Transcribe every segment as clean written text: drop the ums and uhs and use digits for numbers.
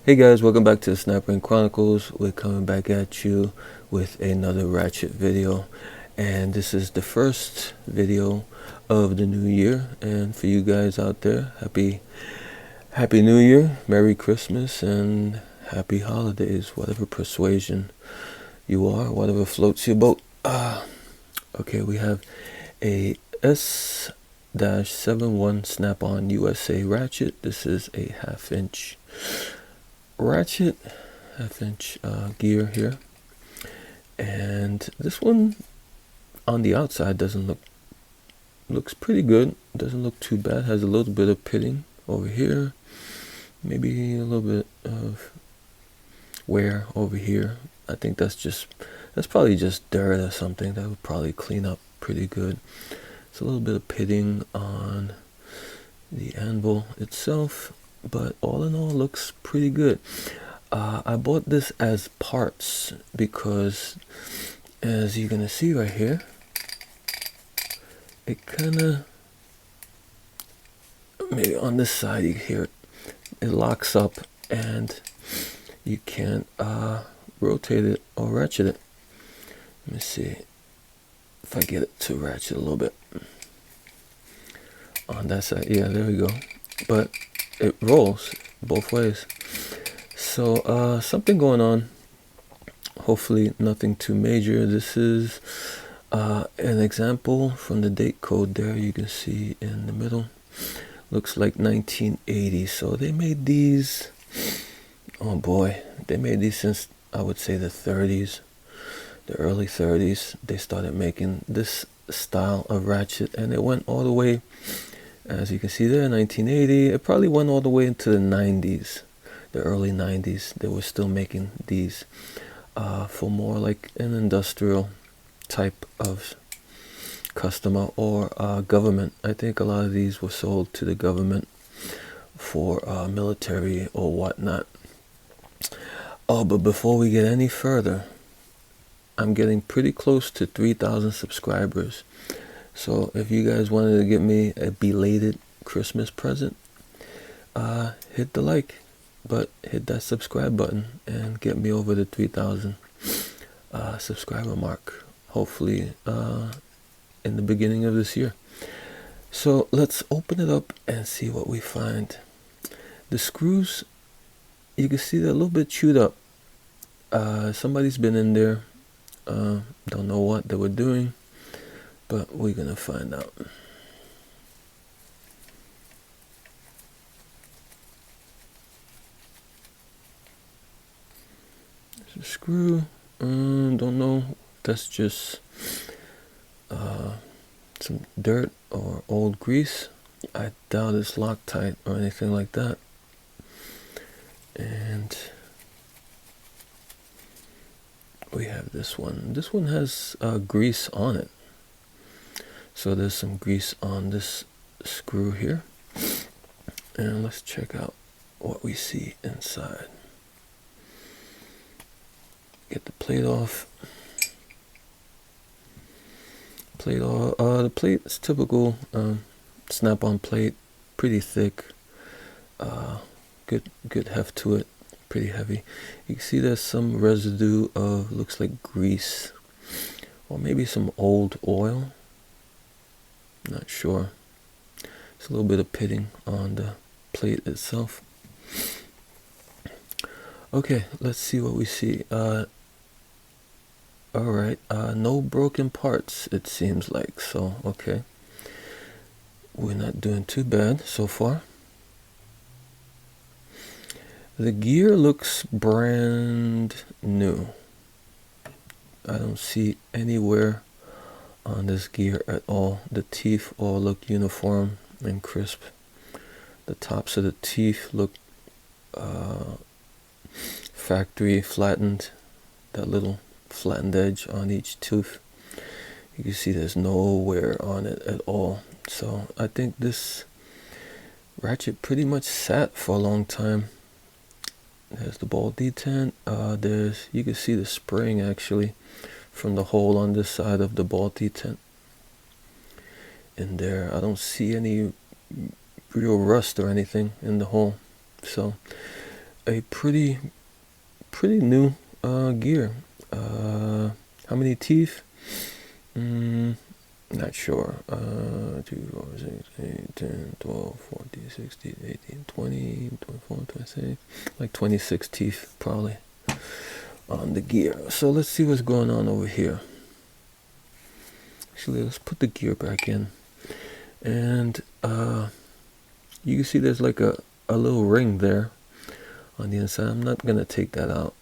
Hey guys, welcome back to the Sniper Chronicles. We're coming back at you with another Ratchet video, and this is the first video of the new year. And for you guys out there, happy New Year, Merry Christmas, and Happy Holidays, whatever persuasion you are, whatever floats your boat. Okay, we have a S-71 Snap-on USA Ratchet. This is a 1/2 inch ratchet, 1/2 inch gear here, and this one on the outside looks pretty good. Doesn't look too bad. Has a little bit of pitting over here, maybe a little bit of wear over here. I think that's probably just dirt or something that would probably clean up pretty good. It's a little bit of pitting on the anvil itself, but all in all looks pretty good. I bought this as parts because, as you're gonna see right here, it kinda, maybe on this side you hear it, it locks up and you can't rotate it or ratchet it. Let me see if I get it to ratchet a little bit on that side. Yeah, there we go. But it rolls both ways. So something going on, hopefully nothing too major. This is an example from the date code there. You can see in the middle, looks like 1980. So they made these, oh boy, they made these since, I would say, the 30s, the early 30s. They started making this style of ratchet, and it went all the way, as you can see there, 1980. It probably went all the way into the 90s, the early 90s. They were still making these for more like an industrial type of customer or government. I think a lot of these were sold to the government for military or whatnot. Oh, but before we get any further, I'm getting pretty close to 3,000 subscribers. So if you guys wanted to give me a belated Christmas present, hit the like, but hit that subscribe button and get me over the 3,000 subscriber mark, hopefully in the beginning of this year. So let's open it up and see what we find. The screws, you can see they're a little bit chewed up. Somebody's been in there, don't know what they were doing, but we're gonna find out. There's a screw. Don't know. That's just some dirt or old grease. I doubt it's Loctite or anything like that. And we have this one. This one has grease on it. So there's some grease on this screw here. And let's check out what we see inside. Get the plate off. The plate is typical snap-on plate, pretty thick, good heft to it, pretty heavy. You can see there's some residue of, looks like grease, or maybe some old oil. Not sure. It's a little bit of pitting on the plate itself. Okay, let's see what we see. Alright, no broken parts, it seems like, so okay. We're not doing too bad so far. The gear looks brand new. I don't see anywhere on this gear at all. The teeth all look uniform and crisp. The tops of the teeth look factory flattened. That little flattened edge on each tooth, you can see there's no wear on it at all. So I think this ratchet pretty much sat for a long time. There's the ball detent. You can see the spring actually from the hole on this side of the ball detent in there. I don't see any real rust or anything in the hole. So a pretty new gear. How many teeth? Not sure. 2, 4, 6, 8, 10, 12, 14, 16, 18, 20, 24, 26, like 26 teeth probably on the gear. So let's see what's going on over here. Actually, let's put the gear back in. And you can see there's like a little ring there on the inside. I'm not gonna take that out.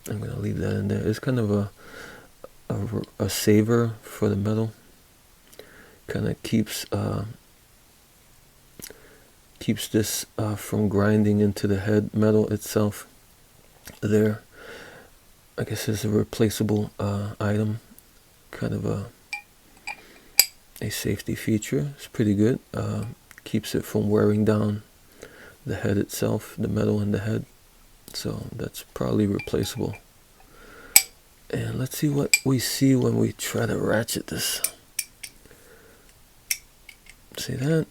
I'm gonna leave that in there. It's kind of a saver for the metal. Kind of keeps this from grinding into the head metal itself. There, I guess it's a replaceable item. Kind of a safety feature. It's pretty good. Keeps it from wearing down the head itself, the metal in the head. So that's probably replaceable. And let's see what we see when we try to ratchet this. See that?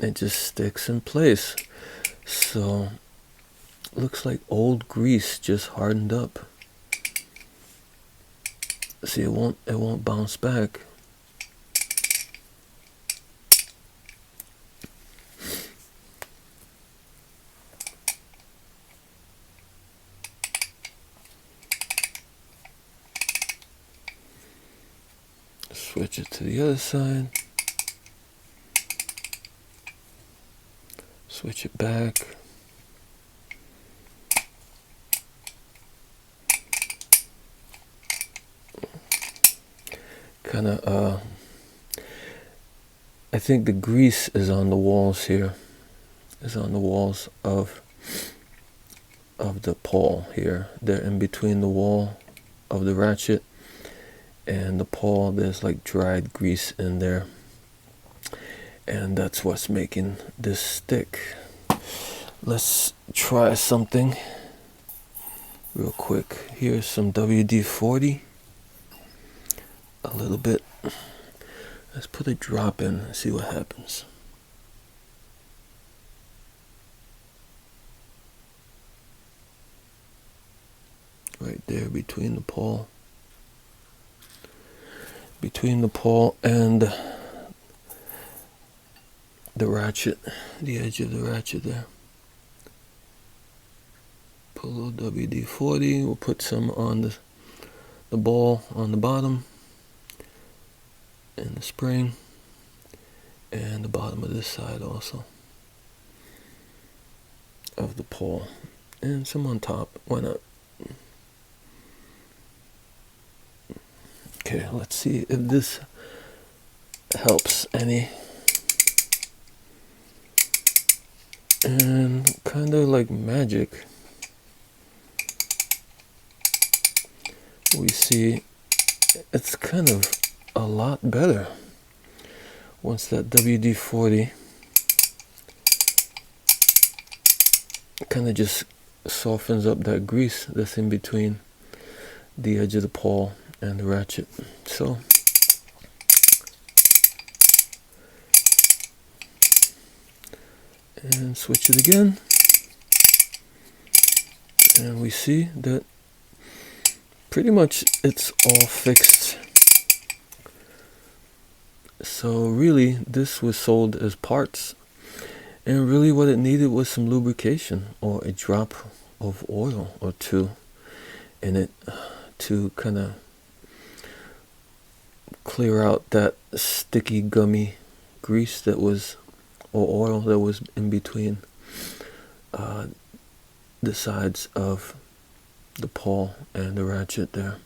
It just sticks in place. So looks like old grease just hardened up. See, it won't bounce back. Switch it to the other side. Switch it back. Kind of, I think the grease is on the walls here. Is on the walls of the pawl here. They're in between the wall of the ratchet and the pawl. There's like dried grease in there. And that's what's making this stick. Let's try something real quick. Here's some WD-40. A little bit. Let's put a drop in and see what happens. Right there between the pawl. Between the pawl and the ratchet, the edge of the ratchet there. Put a little WD-40. We'll put some on the ball on the bottom, and the spring, and the bottom of this side also of the pawl, and some on top. Why not? Okay, let's see if this helps any. And kind of like magic, we see it's kind of a lot better once that WD-40 kind of just softens up that grease that's in between the edge of the pawl and the ratchet. So and switch it again, and we see that pretty much it's all fixed. So really this was sold as parts, and really what it needed was some lubrication or a drop of oil or two in it to kind of clear out that sticky gummy grease that was, or oil that was in between the sides of the pawl and the ratchet there.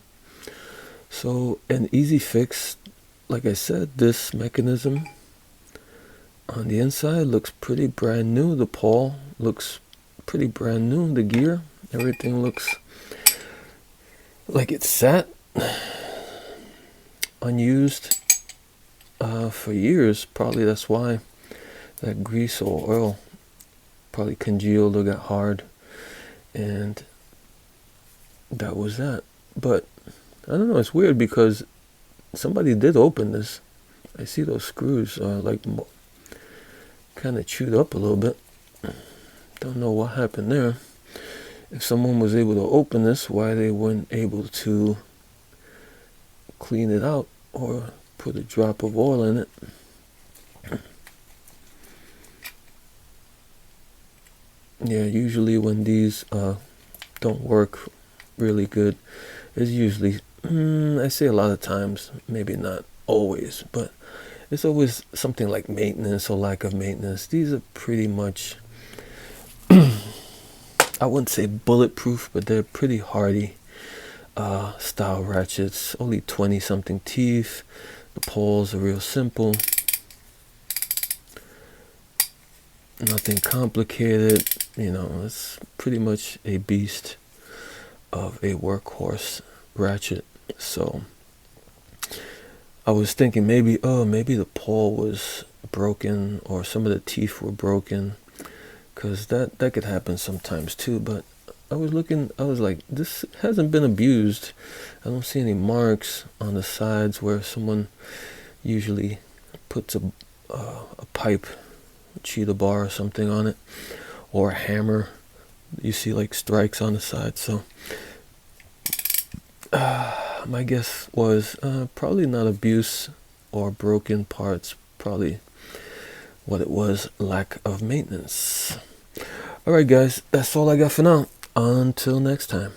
So an easy fix. Like I said, this mechanism on the inside looks pretty brand new. The pawl looks pretty brand new. The gear, everything looks like it's sat unused for years. Probably that's why that grease or oil probably congealed or got hard, and that was that. But I don't know, it's weird because somebody did open this. I see those screws are like kind of chewed up a little bit. Don't know what happened there. if someone was able to open this, why they weren't able to clean it out or put a drop of oil in it. Yeah, usually when these don't work really good, it's usually, I say a lot of times, maybe not always, but it's always something like maintenance or lack of maintenance. These are pretty much, I wouldn't say bulletproof, but they're pretty hardy style ratchets. Only 20 something teeth. The poles are real simple. Nothing complicated. You know, it's pretty much a beast of a workhorse ratchet. So I was thinking maybe the pole was broken or some of the teeth were broken, because that could happen sometimes too. But I was like, this hasn't been abused. I don't see any marks on the sides where someone usually puts a pipe, cheetah bar or something on it, or a hammer. You see like strikes on the side. So my guess was probably not abuse or broken parts. Probably what it was, lack of maintenance. Alright guys, that's all I got for now. Until next time.